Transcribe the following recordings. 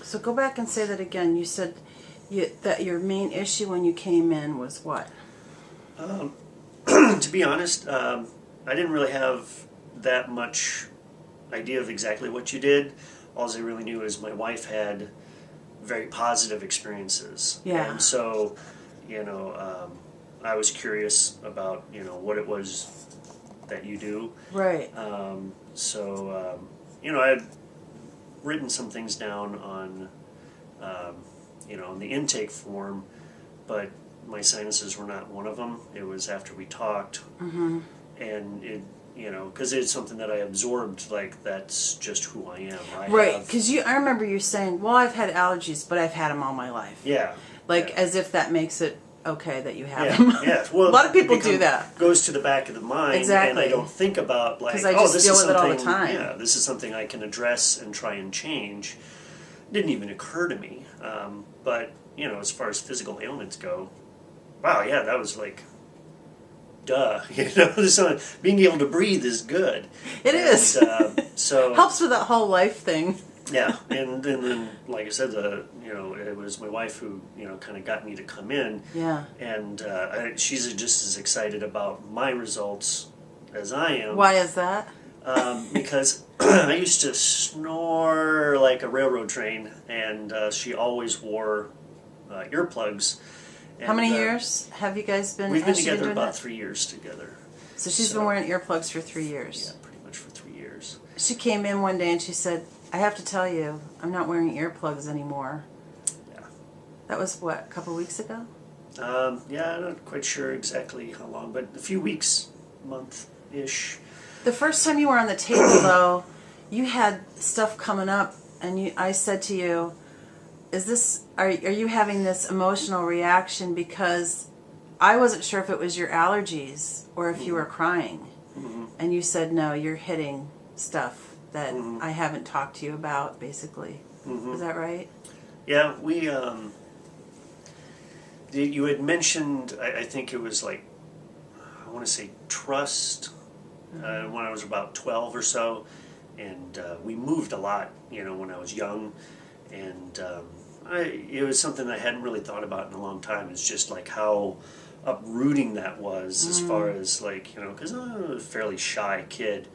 So go back and say that again. You said that your main issue when you came in was what? To be honest, I didn't really have that much idea of exactly what you did. All I really knew is my wife had very positive experiences. Yeah. And so, I was curious about, what it was that you do. Right. I had written some things down on, on the intake form, but my sinuses were not one of them. It was after we talked, and it, because it's something that I absorbed. Like that's just who I am. Right. Because I remember you saying, "Well, I've had allergies, but I've had them all my life." Yeah. As if that makes it okay that you have them. Yeah. Well, a lot of people do that. Goes to the back of the mind, exactly. And I don't think about like, I just this deal is with something. It all the time. Yeah, this is something I can address and try and change. Didn't even occur to me. But as far as physical ailments go, wow, yeah, that was like, duh. Being able to breathe is good. It is. So helps with that whole life thing. Yeah, and then, like I said, it was my wife who, kind of got me to come in. Yeah. And she's just as excited about my results as I am. Why is that? Because I used to snore like a railroad train, and she always wore earplugs. And, how many years have you guys been? We've been together about that? 3 years together. So she's been wearing earplugs for 3 years. Yeah, pretty much for 3 years. She came in one day and she said, "I have to tell you, I'm not wearing earplugs anymore." Yeah. That was what, a couple weeks ago? Yeah, I'm not quite sure exactly how long, but a few weeks, month-ish. The first time you were on the table, though, you had stuff coming up, and I said to you, are you having this emotional reaction because I wasn't sure if it was your allergies or if you were crying. Mm-hmm. And you said, no, you're hitting stuff that I haven't talked to you about, basically. Is that right? Yeah, you had mentioned, I think it was like, I want to say trust, when I was about 12 or so, and we moved a lot, when I was young, and it was something I hadn't really thought about in a long time. It's just like how uprooting that was as far as like, because I'm a fairly shy kid,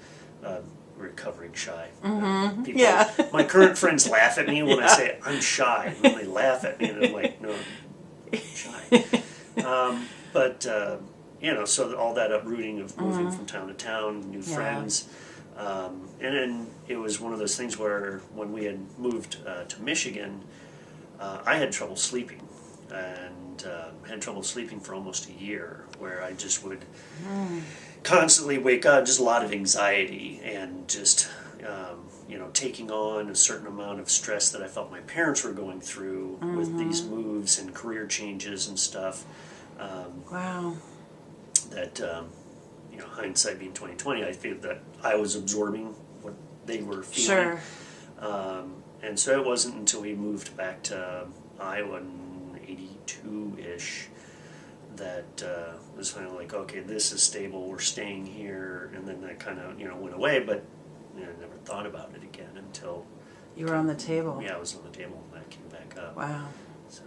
recovering shy. People, my current friends laugh at me when I say I'm shy, and they laugh at me, and I'm like, no, I'm shy. So all that uprooting of moving from town to town, new friends, and then it was one of those things where when we had moved to Michigan, I had trouble sleeping, and had trouble sleeping for almost a year, where I just would constantly wake up, just a lot of anxiety, and just taking on a certain amount of stress that I felt my parents were going through with these moves and career changes and stuff. Wow. That hindsight being 20/20, I feel that I was absorbing what they were feeling. Sure. And so it wasn't until we moved back to Iowa in 82-ish that it was finally like, okay, this is stable, we're staying here, and then that kind of, went away, but I never thought about it again until... You were on the table. Yeah, I was on the table when that came back up. Wow. So.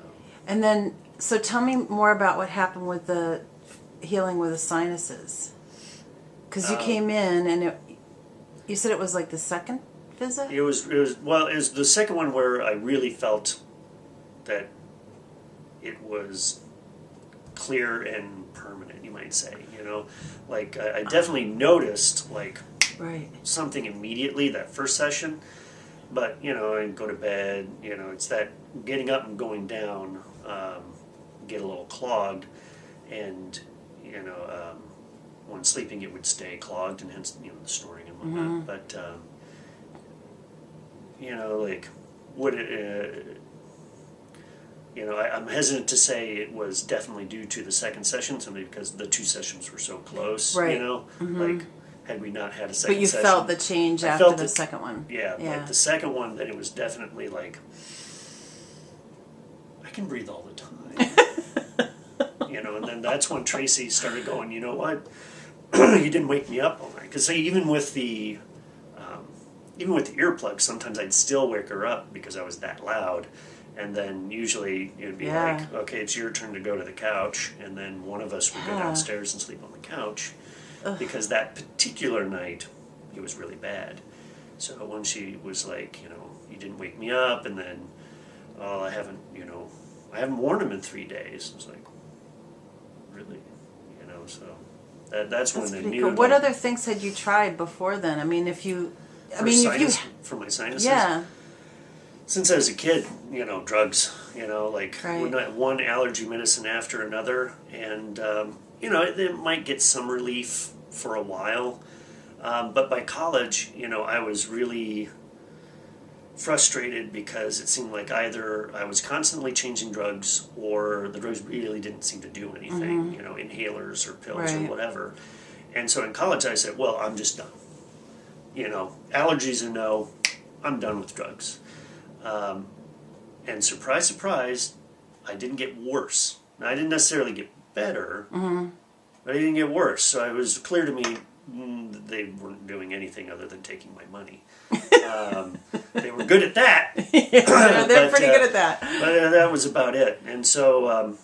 And then, so tell me more about what happened with the healing with the sinuses. Because you came in, and you said it was like the second visit? It was the second one where I really felt that it was clear and permanent, you might say, like I definitely noticed like something immediately that first session, but I go to bed, it's that getting up and going down, get a little clogged, and when sleeping it would stay clogged, and hence the snoring and whatnot. But like would it I'm hesitant to say it was definitely due to the second session, simply because the two sessions were so close. Right. Like had we not had a second session. But you felt the change after the second one. Yeah, like the second one, then it was definitely like, I can breathe all the time. And then that's when Tracy started going, you know what, you didn't wake me up all night. Because even with the even with the earplugs, sometimes I'd still wake her up because I was that loud. And then usually it'd be like, okay, it's your turn to go to the couch. And then one of us would go downstairs and sleep on the couch. Because that particular night, it was really bad. So when she was like, you didn't wake me up, and then, oh, I haven't worn them in 3 days. I was like, really? So that's when they knew. Cool. What other things had you tried before then? I mean, for my sinuses? Yeah. Since I was a kid, drugs, like right. one allergy medicine after another, and it might get some relief for a while, but by college, I was really frustrated because it seemed like either I was constantly changing drugs or the drugs really didn't seem to do anything, inhalers or pills or whatever. And so in college I said, well, I'm just done. Allergies and no, I'm done with drugs. And surprise, surprise, I didn't get worse. Now, I didn't necessarily get better, but I didn't get worse. So it was clear to me they weren't doing anything other than taking my money. They were good at that. Yeah, they're pretty good at that. But that was about it. And so,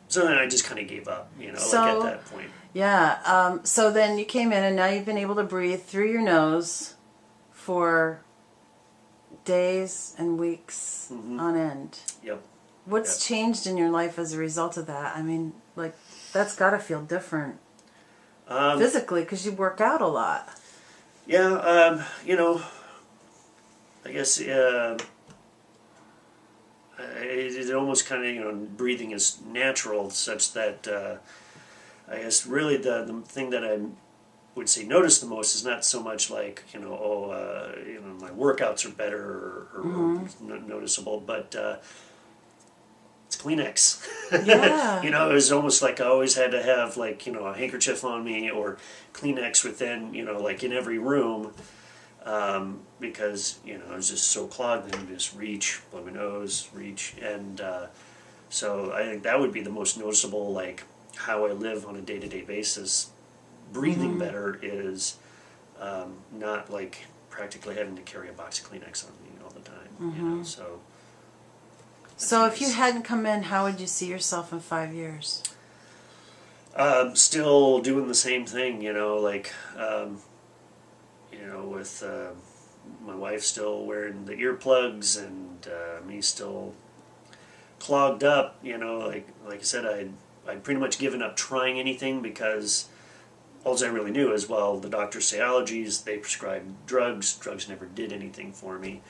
so then I just kind of gave up, like at that point. Yeah. So then you came in, and now you've been able to breathe through your nose for days and weeks on end. Yep. What's changed in your life as a result of that? I mean, like, that's got to feel different physically because you work out a lot. Yeah, I guess it almost kind of, breathing is natural such that I guess really the thing that I would say notice the most is not so much like, my workouts are better or noticeable, but it's Kleenex. Yeah. It was almost like I always had to have like, a handkerchief on me or Kleenex within, like in every room, because, I was just so clogged and just reach, blow my nose, reach. And so I think that would be the most noticeable, like how I live on a day-to-day basis. Breathing better is not like practically having to carry a box of Kleenex on me all the time, So if you hadn't come in, how would you see yourself in 5 years? Still doing the same thing, with my wife still wearing the earplugs and me still clogged up, like I said, I'd pretty much given up trying anything because all I really knew is, well, the doctors say allergies, they prescribe drugs. Drugs never did anything for me.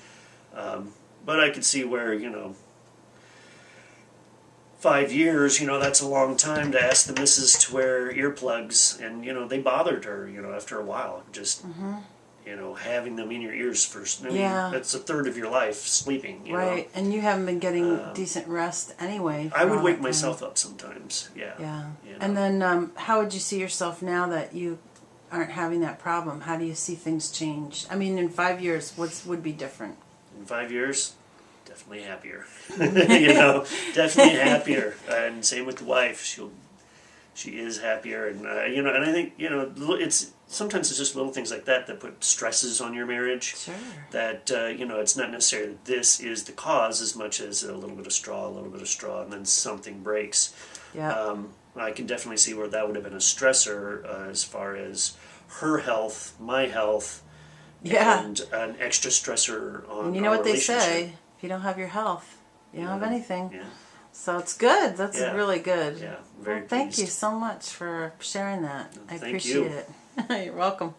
But I could see where, 5 years, that's a long time to ask the missus to wear earplugs. And, they bothered her, after a while. Just, having them in your ears first. I mean, that's a third of your life sleeping, Right, and you haven't been getting decent rest anyway. I would wake myself up sometimes, Yeah. And then how would you see yourself now that you aren't having that problem? How do you see things change? I mean, in 5 years, what would be different? In 5 years, definitely happier. Definitely happier. And same with the wife. She is happier, and and I think it's sometimes it's just little things like that that put stresses on your marriage. Sure. That it's not necessarily that this is the cause as much as a little bit of straw, and then something breaks. Yeah. I can definitely see where that would have been a stressor as far as her health, my health, and an extra stressor on. And you know what they say: if you don't have your health, you don't have anything. Yeah. So it's good. That's really good. Yeah, very Thank pleased. you so much for sharing that. I Thank appreciate you. it. You're welcome.